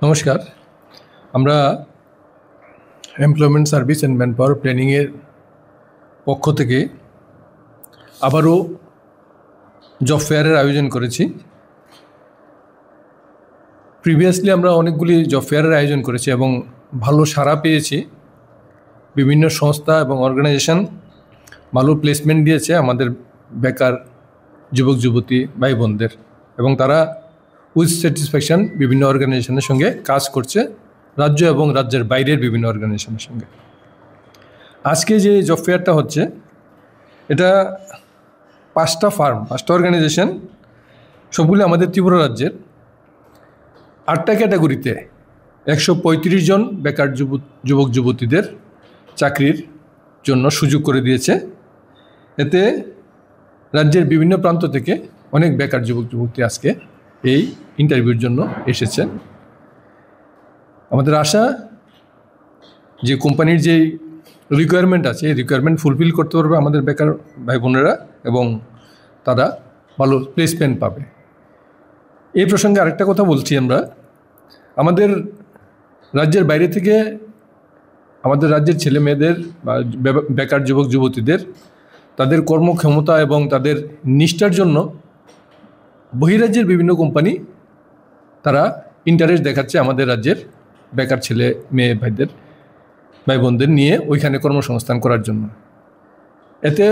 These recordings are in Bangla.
নমস্কার। আমরা এমপ্লয়মেন্ট সার্ভিস অ্যান্ড ম্যানপাওয়ার প্ল্যানিংয়ের পক্ষ থেকে আবারও জব ফেয়ারের আয়োজন করেছি। প্রিভিয়াসলি আমরা অনেকগুলি জব ফেয়ারের আয়োজন করেছি এবং ভালো সাড়া পেয়েছি। বিভিন্ন সংস্থা এবং অর্গানাইজেশন ভালো প্লেসমেন্ট দিয়েছে আমাদের বেকার যুবক যুবতী ভাই বোনদের, এবং তারা উইথ স্যাটিসফ্যাকশন বিভিন্ন অর্গানাইজেশনের সঙ্গে কাজ করছে, রাজ্য এবং রাজ্যের বাইরের বিভিন্ন অর্গানাইজেশনের সঙ্গে। আজকে যে জব ফেয়ারটা হচ্ছে, এটা 5টা অর্গানাইজেশন, সবগুলি আমাদের ত্রিপুরা রাজ্যের। 8টা ক্যাটাগরিতে 135 জন বেকার যুবক যুবতীদের চাকরির জন্য সুযোগ করে দিয়েছে। এতে রাজ্যের বিভিন্ন প্রান্ত থেকে অনেক বেকার যুবক যুবতী আজকে এই ইন্টারভিউর জন্য এসেছেন। আমাদের আশা যে কোম্পানির যে রিকোয়ারমেন্ট আছে, এই রিকোয়ারমেন্ট ফুলফিল করতে পারবে আমাদের বেকার ভাই বোনেরা, এবং তারা ভালো প্লেসমেন্ট পাবে। এই প্রসঙ্গে আরেকটা কথা বলছি, আমরা আমাদের রাজ্যের বাইরে থেকে আমাদের রাজ্যের ছেলে মেয়েদের বা বেকার যুবক যুবতীদের তাদের কর্মক্ষমতা এবং তাদের নিষ্ঠার জন্য বহিরাজ্যের বিভিন্ন কোম্পানি তারা ইন্টারেস্ট দেখাচ্ছে আমাদের রাজ্যের বেকার ছেলে মেয়ে ভাই বোনদের নিয়ে ওইখানে কর্মসংস্থান করার জন্য। এতে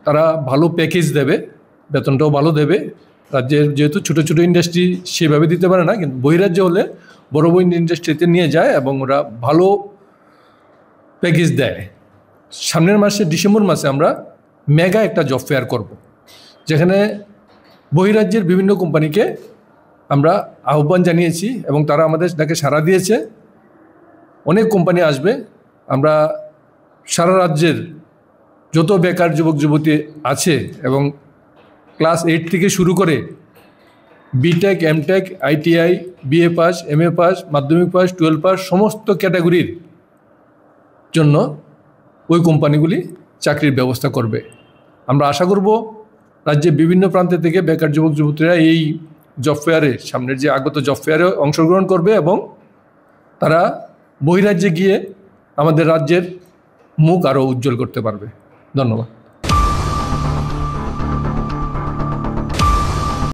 তারা ভালো প্যাকেজ দেবে, বেতনটাও ভালো দেবে। রাজ্যের যেহেতু ছোটো ছোটো ইন্ডাস্ট্রি সেভাবে দিতে পারে না, কিন্তু বহিরাজ্য হলে বড় বড় ইন্ডাস্ট্রিতে নিয়ে যায় এবং ওরা ভালো প্যাকেজ দেয়। সামনের মাসে ডিসেম্বর মাসে আমরা মেগা একটা জব ফেয়ার করব, যেখানে বহিরাজ্যের বিভিন্ন কোম্পানিকে আমরা আহ্বান জানিয়েছি এবং তারা আমাদের ডাকে সাড়া দিয়েছে। অনেক কোম্পানি আসবে। আমরা সারা রাজ্যের যত বেকার যুবক যুবতী আছে এবং ক্লাস 8 থেকে শুরু করে BTech, MTech, ITI, BA pass, MA pass, Madhyamik pass, 12 pass, সমস্ত ক্যাটাগরির জন্য ওই কোম্পানিগুলি চাকরির ব্যবস্থা করবে। আমরা আশা করব রাজ্যের বিভিন্ন প্রান্ত থেকে বেকার যুবক যুবতীরা এই জব ফেয়ারে, সামনের যে আগত জব ফেয়ারে অংশগ্রহণ করবে এবং তারা বহিরাজ্যে গিয়ে আমাদের রাজ্যের মুখ আরও উজ্জ্বল করতে পারবে। ধন্যবাদ।